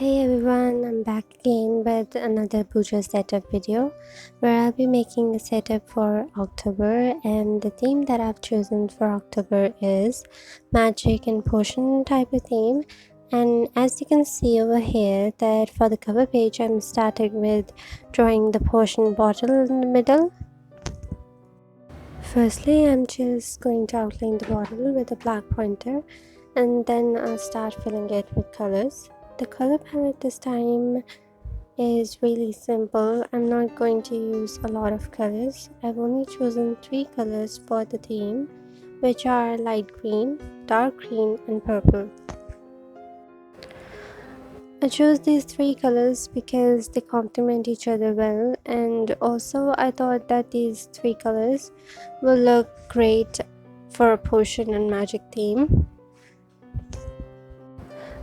Hey everyone, I'm back again with another puja setup video where I'll be making a setup for October, and the theme that I've chosen for October is magic and potion type of theme. And as you can see over here that for the cover page I'm starting with drawing the potion bottle in the middle. Firstly, I'm just going to outline the bottle with a black pointer and then I'll start filling it with colors. The color palette this time is really simple. I'm not going to use a lot of colors. I've only chosen 3 colors for the theme, which are light green, dark green and purple. I chose these 3 colors because they complement each other well, and also I thought that these 3 colors will look great for a potion and magic theme.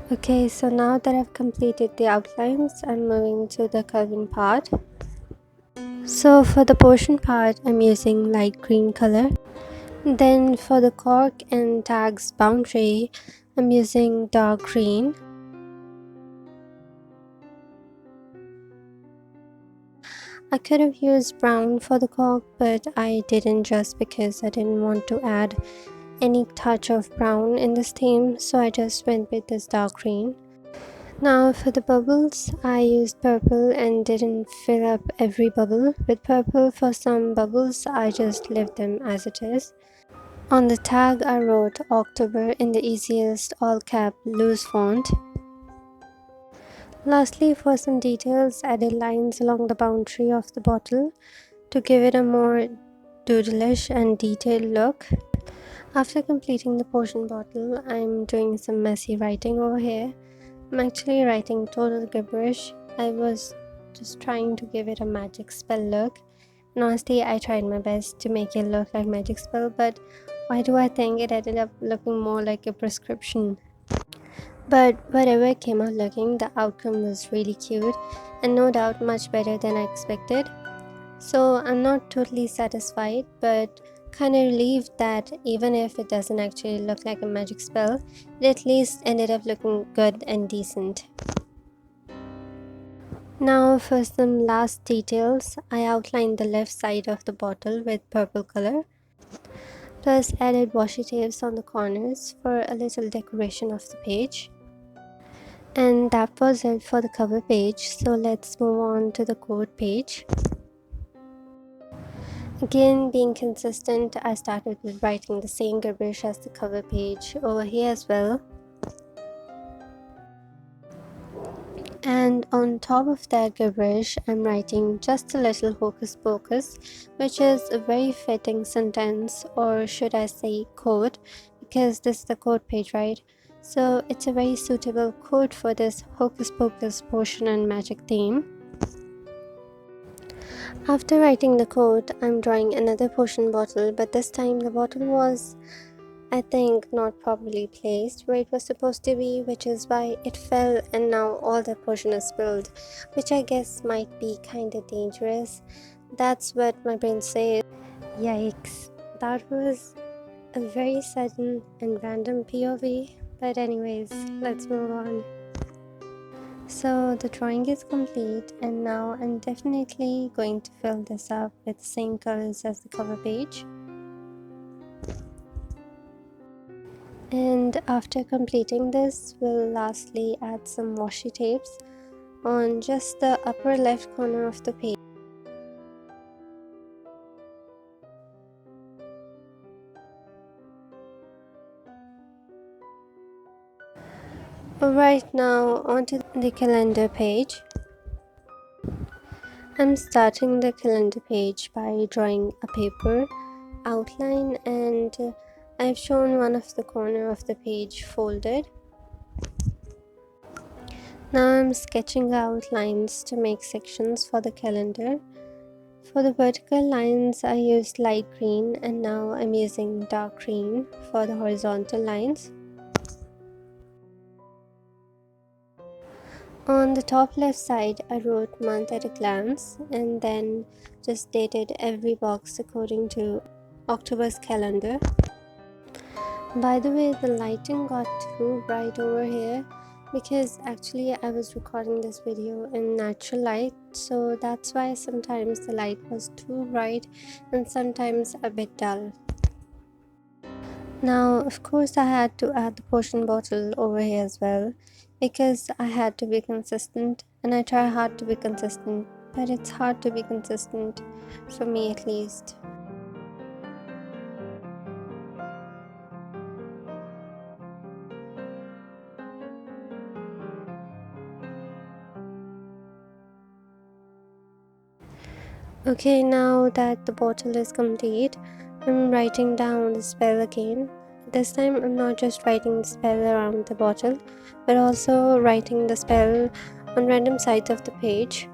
Okay, so now that I've completed the outlines, I'm moving to the curving part. So for the potion part, I'm using light green color. Then for the cork and tags boundary, I'm using dark green. I could have used brown for the cork, but I didn't just because I didn't want to add any touch of brown in this theme, so I just went with this dark green. Now for the bubbles, I used purple and didn't fill up every bubble with purple. For some bubbles, I just left them as it is. On the tag, I wrote October in the easiest all-cap loose font. Lastly, for some details, I added lines along the boundary of the bottle to give it a more doodleish and detailed look. After completing the potion bottle, I'm doing some messy writing over here. I'm actually writing total gibberish. I was just trying to give it a magic spell look. And honestly, I tried my best to make it look like magic spell, but why do I think it ended up looking more like a prescription? But whatever it came out looking, the outcome was really cute and no doubt much better than I expected. So I'm not totally satisfied, but kind of relieved that even if it doesn't actually look like a magic spell, it at least ended up looking good and decent. Now for some last details, I outlined the left side of the bottle with purple color, plus added washi tapes on the corners for a little decoration of the page. And that was it for the cover page, so let's move on to the quote page. Again, being consistent, I started with writing the same gibberish as the cover page over here as well. And on top of that gibberish, I'm writing just a little hocus pocus, which is a very fitting sentence, or should I say quote, because this is the quote page, right? So it's a very suitable quote for this hocus pocus potion and magic theme. After writing the quote, I'm drawing another potion bottle, but this time the bottle was, I think, not properly placed where it was supposed to be, which is why it fell and now all the potion is spilled, which I guess might be kinda dangerous. That's what my brain says. Yikes, that was a very sudden and random POV, but anyways, let's move on. So the drawing is complete, and now I'm definitely going to fill this up with the same colors as the cover page. And after completing this, we'll lastly add some washi tapes on just the upper left corner of the page. Alright, now onto the calendar page. I'm starting the calendar page by drawing a paper outline, and I've shown one of the corner of the page folded. Now I'm sketching out lines to make sections for the calendar. For the vertical lines, I used light green, and now I'm using dark green for the horizontal lines. On the top left side, I wrote month at a glance and then just dated every box according to October's calendar. By the way, the lighting got too bright over here, because actually I was recording this video in natural light, so that's why sometimes the light was too bright and sometimes a bit dull. Now of course I had to add the potion bottle over here as well, because I had to be consistent, and I try hard to be consistent, but it's hard to be consistent, for me at least. Okay, now that the bottle is complete, I'm writing down the spell again. This time I'm not just writing the spell around the bottle, but also writing the spell on random sides of the page.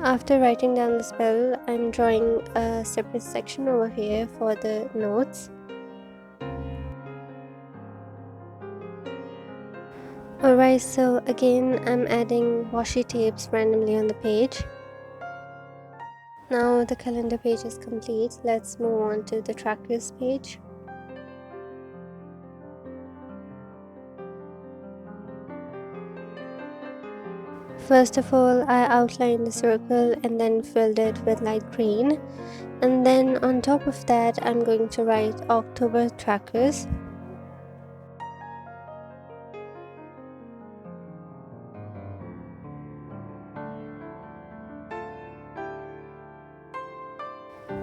After writing down the spell, I'm drawing a separate section over here for the notes. Alright, so again I'm adding washi tapes randomly on the page. Now the calendar page is complete, let's move on to the trackers page. First of all, I outlined the circle and then filled it with light green, and then on top of that I'm going to write October trackers.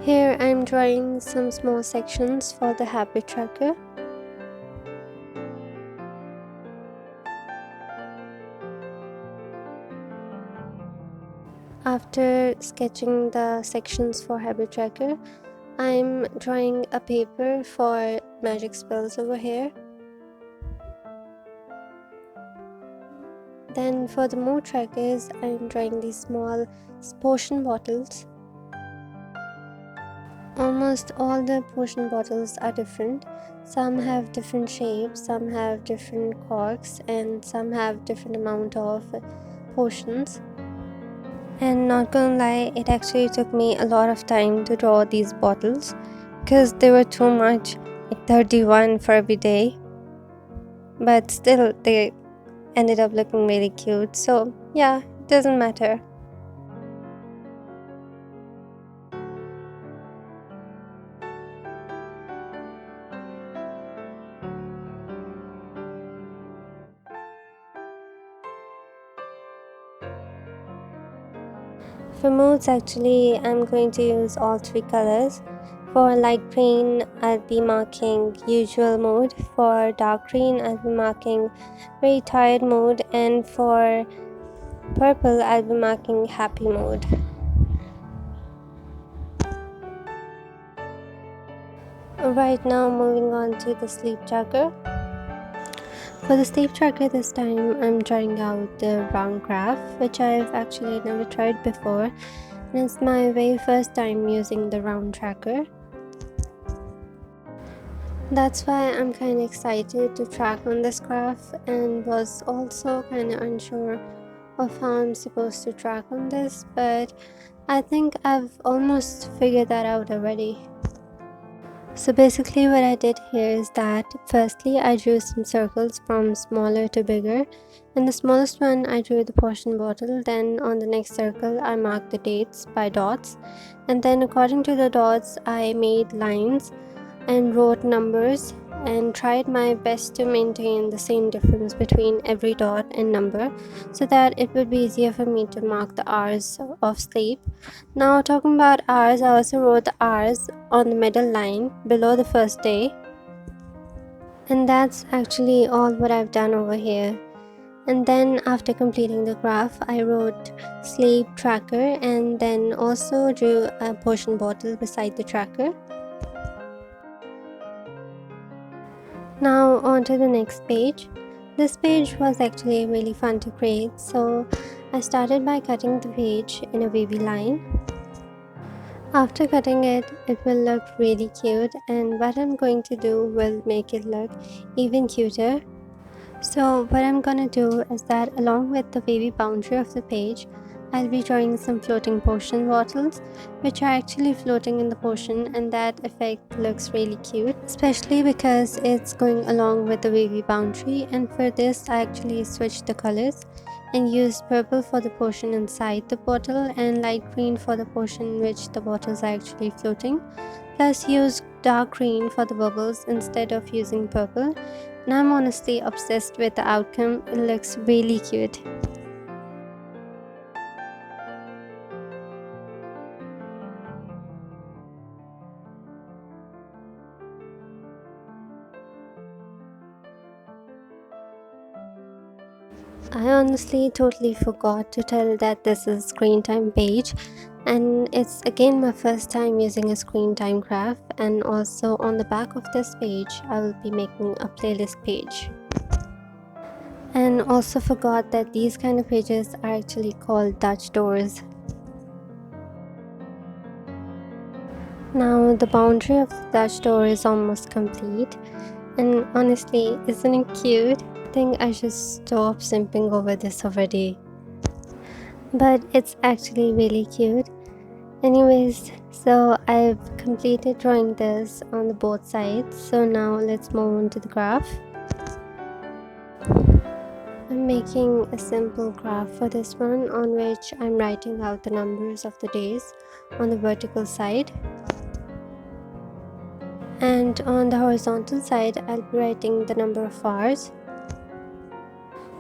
Here I'm drawing some small sections for the habit tracker. After sketching the sections for habit tracker, I'm drawing a paper for magic spells over here. Then for the mood trackers, I'm drawing these small potion bottles. Almost all the potion bottles are different. Some have different shapes, some have different corks, and some have different amount of potions. And not gonna lie, it actually took me a lot of time to draw these bottles because they were too much, like 31 for every day. But still, they ended up looking really cute, so yeah, it doesn't matter. For moods, actually, I'm going to use all three colors. For light green, I'll be marking usual mood. For dark green, I'll be marking very tired mood. And for purple, I'll be marking happy mood. Right now, moving on to the sleep tracker. For the sleep tracker this time, I'm trying out the round graph, which I've actually never tried before, and it's my very first time using the round tracker. That's why I'm kind of excited to track on this graph, and was also kind of unsure of how I'm supposed to track on this, but I think I've almost figured that out already. So basically what I did here is that firstly I drew some circles from smaller to bigger. In the smallest one I drew the potion bottle, then on the next circle I marked the dates by dots, and then according to the dots I made lines and wrote numbers and tried my best to maintain the same difference between every dot and number so that it would be easier for me to mark the hours of sleep. Now talking about hours, I also wrote the hours on the middle line below the first day, and that's actually all what I've done over here. And then after completing the graph, I wrote sleep tracker and then also drew a potion bottle beside the tracker. Now on to the next page. This page was actually really fun to create, so I started by cutting the page in a wavy line. After cutting it, it will look really cute, and what I'm going to do will make it look even cuter. So what I'm gonna do is that along with the wavy boundary of the page, I'll be drawing some floating potion bottles, which are actually floating in the potion, and that effect looks really cute, especially because it's going along with the wavy boundary. And for this, I actually switched the colors and used purple for the potion inside the bottle and light green for the potion which the bottles are actually floating, plus used dark green for the bubbles instead of using purple. And I'm honestly obsessed with the outcome. It looks really cute. I honestly totally forgot to tell that this is screen time page, and it's again my first time using a screen time graph. And also on the back of this page I will be making a playlist page, and also forgot that these kind of pages are actually called Dutch doors. Now the boundary of the Dutch door is almost complete, and honestly, isn't it cute? I think I should stop simping over this already, but it's actually really cute. Anyways, so I've completed drawing this on the both sides, so now let's move on to the graph. I'm making a simple graph for this one, on which I'm writing out the numbers of the days on the vertical side, and on the horizontal side I'll be writing the number of hours.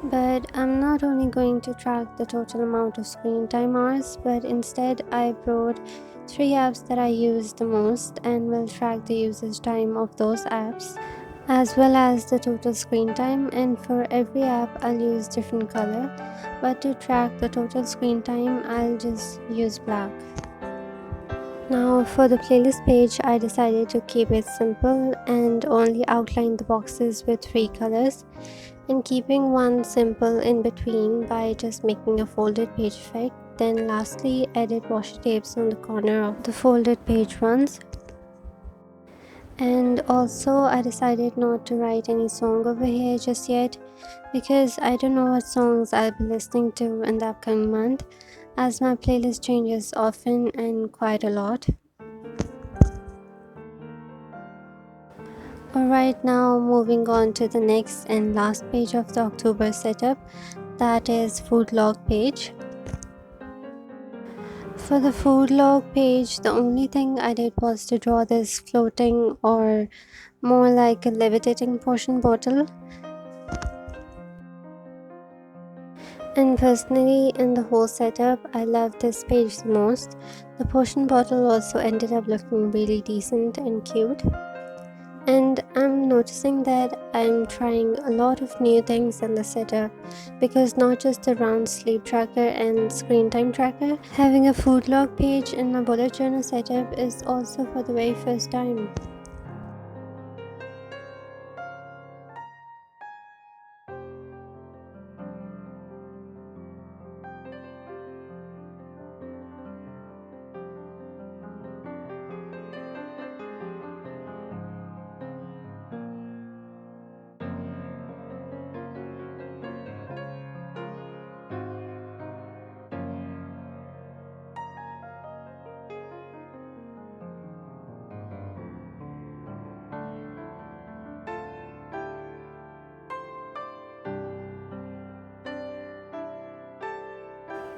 But I'm not only going to track the total amount of screen time hours, but instead I wrote 3 apps that I use the most and will track the usage time of those apps as well as the total screen time. And for every app I'll use different color, but to track the total screen time I'll just use black. Now for the playlist page, I decided to keep it simple and only outline the boxes with 3 colors, and keeping one simple in between by just making a folded page effect. Then lastly, added washi tapes on the corner of the folded page ones. And also I decided not to write any song over here just yet, because I don't know what songs I'll be listening to in the upcoming month, as my playlist changes often and quite a lot. Alright, now moving on to the next and last page of the October setup, that is food log page. For the food log page, the only thing I did was to draw this floating, or more like a levitating potion bottle. And personally, in the whole setup, I love this page the most. The potion bottle also ended up looking really decent and cute. And I'm noticing that I'm trying a lot of new things in the setup, because not just the round sleep tracker and screen time tracker, having a food log page in my bullet journal setup is also for the very first time.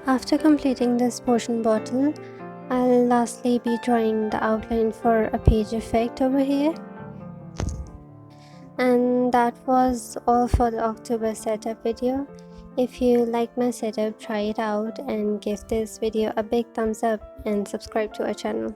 After completing this potion bottle, I'll lastly be drawing the outline for a page effect over here. And that was all for the October setup video. If you like my setup, try it out and give this video a big thumbs up and subscribe to our channel.